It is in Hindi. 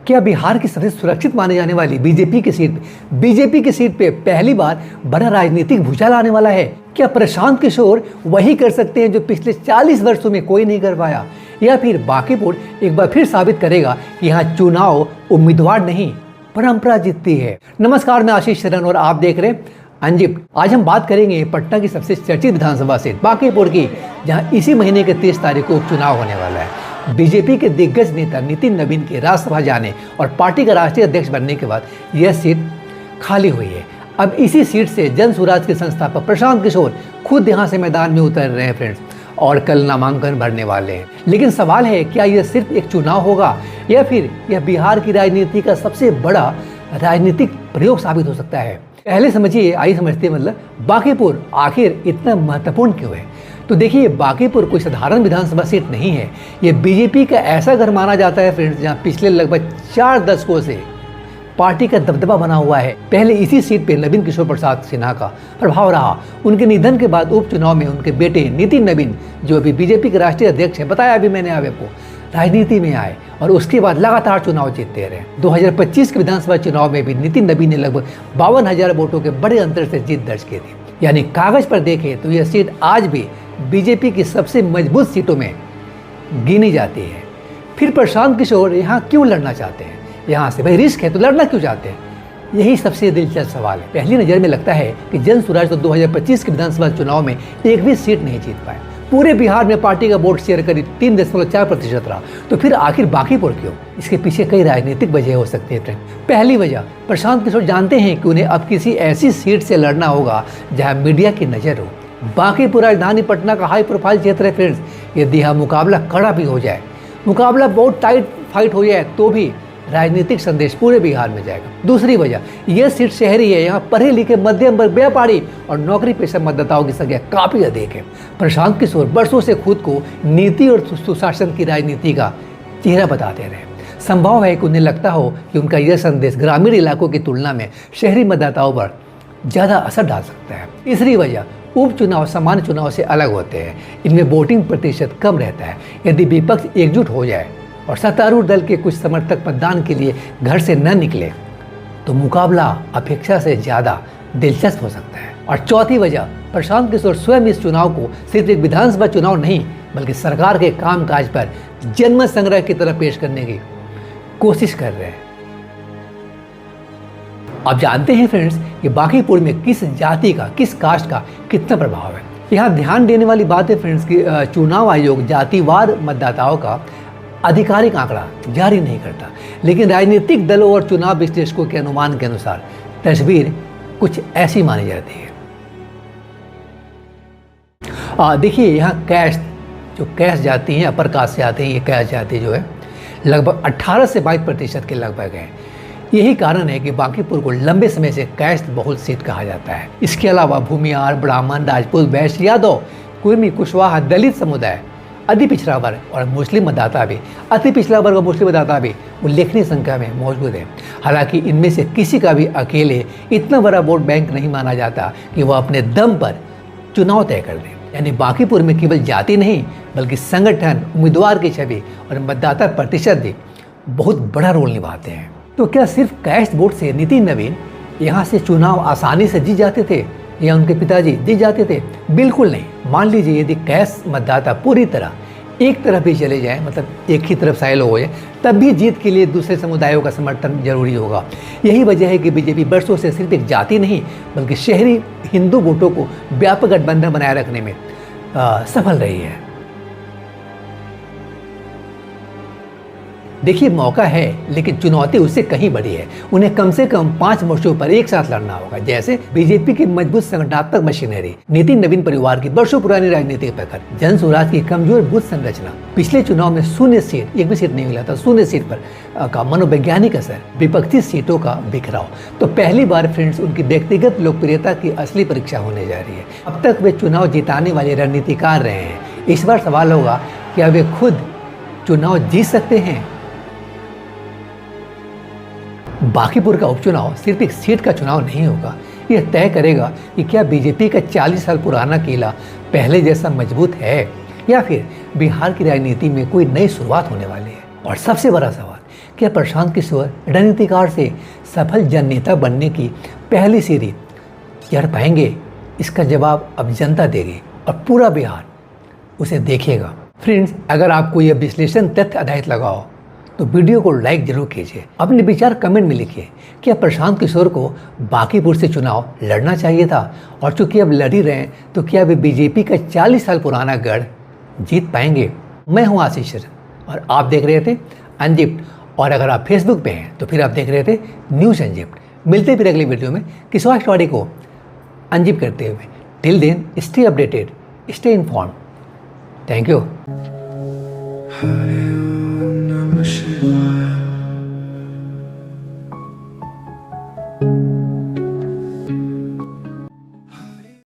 क्या बिहार की सबसे सुरक्षित माने जाने वाली बीजेपी की सीट पे पहली बार बड़ा राजनीतिक भूचाल आने वाला है? क्या प्रशांत किशोर वही कर सकते हैं जो पिछले 40 वर्षों में कोई नहीं कर पाया, या फिर बांकीपुर एक बार फिर साबित करेगा कि यहाँ चुनाव उम्मीदवार नहीं परंपरा जीतती है? नमस्कार, मैं आशीष शरण और आप देख रहे हैं अनजिप्ड। आज हम बात करेंगे पटना की सबसे चर्चित विधानसभा सीट बांकीपुर की, जहां इसी महीने के 30 तारीख को उपचुनाव होने वाला है। बीजेपी के दिग्गज नेता नितिन नवीन के राज्यसभा जाने और पार्टी का राष्ट्रीय अध्यक्ष बनने के बाद यह सीट खाली हुई है। अब इसी सीट से जन स्वराज के संस्थापक प्रशांत किशोर खुद यहाँ से मैदान में उतर रहे हैं फ्रेंड्स, और कल नामांकन भरने वाले हैं। लेकिन सवाल है, क्या यह सिर्फ एक चुनाव होगा या फिर यह बिहार की राजनीति का सबसे बड़ा राजनीतिक प्रयोग साबित हो सकता है? पहले समझिए, आइए समझते हैं मतलब बांकीपुर आखिर इतना महत्वपूर्ण क्यों है। तो देखिए, बांकीपुर कोई साधारण विधानसभा सीट नहीं है। ये बीजेपी का ऐसा घर माना जाता है फ्रेंड्स, जहाँ पिछले लगभग 4 दशकों से पार्टी का दबदबा बना हुआ है। पहले इसी सीट पे नवीन किशोर प्रसाद सिन्हा का प्रभाव रहा। उनके निधन के बाद उपचुनाव में उनके बेटे नितिन नवीन, जो अभी बीजेपी के राष्ट्रीय अध्यक्ष हैं, बताया अभी मैंने आपको, राजनीति में आए और उसके बाद लगातार चुनाव जीतते रहे। 2025 के विधानसभा चुनाव में भी नितिन नवीन ने लगभग 52,000 वोटों के बड़े अंतर से जीत दर्ज की थी। यानी कागज पर देखें तो यह सीट आज भी बीजेपी की सबसे मजबूत सीटों में गिनी जाती है। फिर प्रशांत किशोर यहाँ क्यों लड़ना चाहते हैं? यहाँ से भाई रिस्क है तो लड़ना क्यों चाहते हैं? यही सबसे दिलचस्प सवाल है। पहली नज़र में लगता है कि जन स्वराज तो 2025 के विधानसभा चुनाव में एक भी सीट नहीं जीत पाए। पूरे बिहार में पार्टी का वोट शेयर करीब 3.4% रहा। तो फिर आखिर बांकीपुर क्यों? इसके पीछे कई राजनीतिक वजह हो सकती है। पहली वजह, प्रशांत किशोर जानते हैं कि उन्हें अब किसी ऐसी सीट से लड़ना होगा जहाँ मीडिया की नज़र हो। बांकीपुर राजधानी पटना का हाई प्रोफाइल क्षेत्र है फ्रेंड्स। यदि यहाँ मुकाबला कड़ा भी हो जाए, मुकाबला बहुत टाइट फाइट हो जाए, तो भी राजनीतिक संदेश पूरे बिहार में जाएगा। दूसरी वजह, यह सीट शहरी है। यहाँ पढ़े लिखे मध्यम वर्ग, व्यापारी और नौकरी पेशा मतदाताओं की संख्या काफी अधिक है। प्रशांत किशोर वर्षों से खुद को नीति और सुशासन की राजनीति का चेहरा बताते रहे। संभव है कि उन्हें लगता हो कि उनका यह संदेश ग्रामीण इलाकों की तुलना में शहरी मतदाताओं पर ज्यादा असर डाल सकता है। तीसरी वजह, उपचुनाव सामान्य चुनाव से अलग होते हैं। इनमें वोटिंग प्रतिशत कम रहता है। यदि विपक्ष एकजुट हो जाए और सत्तारूढ़ दल के कुछ समर्थक मतदान के लिए घर से न निकले, तो मुकाबला अपेक्षा से ज़्यादा दिलचस्प हो सकता है। और चौथी वजह, प्रशांत किशोर स्वयं इस चुनाव को सिर्फ एक विधानसभा चुनाव नहीं, बल्कि सरकार के कामकाज पर जनमत संग्रह की तरह पेश करने की कोशिश कर रहे हैं। आप जानते हैं फ्रेंड्स कि बांकीपुर में किस जाति का, किस कास्ट का कितना प्रभाव है। यहाँ ध्यान देने वाली बात है फ्रेंड्स कि चुनाव आयोग जातिवार मतदाताओं का आधिकारिक आंकड़ा जारी नहीं करता, लेकिन राजनीतिक दलों और चुनाव विश्लेषकों के अनुमान के अनुसार तस्वीर कुछ ऐसी मानी जाती है। देखिए, यहाँ कैस्ट जाति हैं, अपर कास्ट से आते हैं, ये कैस्ट जाति जो है लगभग 18 से 22% के लगभग है। यही कारण है कि बांकीपुर को लंबे समय से कैस्ट बहुल सीट कहा जाता है। इसके अलावा भूमिहार, ब्राह्मण, राजपूत, वैश्य, यादव, कुर्मी, कुशवाहा, दलित समुदाय, अति पिछड़ा वर्ग और मुस्लिम मतदाता भी, अति पिछड़ा वर्ग और मुस्लिम मतदाता भी उल्लेखनीय संख्या में मौजूद है। हालांकि इनमें से किसी का भी अकेले इतना बड़ा वोट बैंक नहीं माना जाता कि वह अपने दम पर चुनाव तय कर दे। यानी बांकीपुर में केवल जाति नहीं, बल्कि संगठन, उम्मीदवार की छवि और मतदाता प्रतिशत भी बहुत बड़ा रोल निभाते हैं। तो क्या सिर्फ कैस्ट वोट से नितिन नवीन यहाँ से चुनाव आसानी से जीत जाते थे, या उनके पिताजी जीत जाते थे? बिल्कुल नहीं। मान लीजिए यदि कैस्ट मतदाता पूरी तरह एक तरफ भी चले जाए, मतलब एक ही तरफ साइल हो जाए, तब भी जीत के लिए दूसरे समुदायों का समर्थन जरूरी होगा। यही वजह है कि बीजेपी वर्षों से सिर्फ एक जाति नहीं, बल्कि शहरी हिंदू वोटों को व्यापक गठबंधन बनाए रखने में सफल रही है। देखिए, मौका है, लेकिन चुनौती उससे कहीं बड़ी है। उन्हें कम से कम 5 मोर्चों पर एक साथ लड़ना होगा, जैसे बीजेपी की मजबूत संगठनात्मक मशीनरी, नितिन नवीन परिवार की वर्षों पुरानी राजनीतिक पकड़, जन स्वराज की कमजोर बूथ संरचना, पिछले चुनाव में शून्य सीट, एक भी सीट नहीं मिला था, शून्य सीट पर का मनोवैज्ञानिक असर, विपक्षी सीटों का बिखराव। तो पहली बार फ्रेंड्स उनकी व्यक्तिगत लोकप्रियता की असली परीक्षा होने जा रही है। अब तक वे चुनाव जिताने वाले रणनीतिकार रहे हैं। इस बार सवाल होगा, क्या वे खुद चुनाव जीत सकते हैं? बांकीपुर का उपचुनाव सिर्फ एक सीट का चुनाव नहीं होगा। यह तय करेगा कि क्या बीजेपी का 40 साल पुराना किला पहले जैसा मजबूत है, या फिर बिहार की राजनीति में कोई नई शुरुआत होने वाली है। और सबसे बड़ा सवाल, क्या प्रशांत किशोर रणनीतिकार से सफल जन नेता बनने की पहली सीढ़ी चढ़ पाएंगे? इसका जवाब अब जनता देगी और पूरा बिहार उसे देखेगा। फ्रेंड्स, अगर आपको यह विश्लेषण तथ्य आधारित लगा हो तो वीडियो को लाइक जरूर कीजिए। अपने विचार कमेंट में लिखिए। क्या प्रशांत किशोर को बांकीपुर से चुनाव लड़ना चाहिए था? और चूंकि अब लड़ ही रहे हैं तो क्या वे बीजेपी का 40 साल पुराना गढ़ जीत पाएंगे? मैं हूं आशीष और आप देख रहे थे अनजिप्ट। और अगर आप फेसबुक पे हैं तो फिर आप देख रहे थे न्यूज़ अनजिप्ट। मिलते फिर अगली वीडियो में किसी और स्टोरी को अनजिप करते हुए। Till then stay updated, stay inform. Thank you.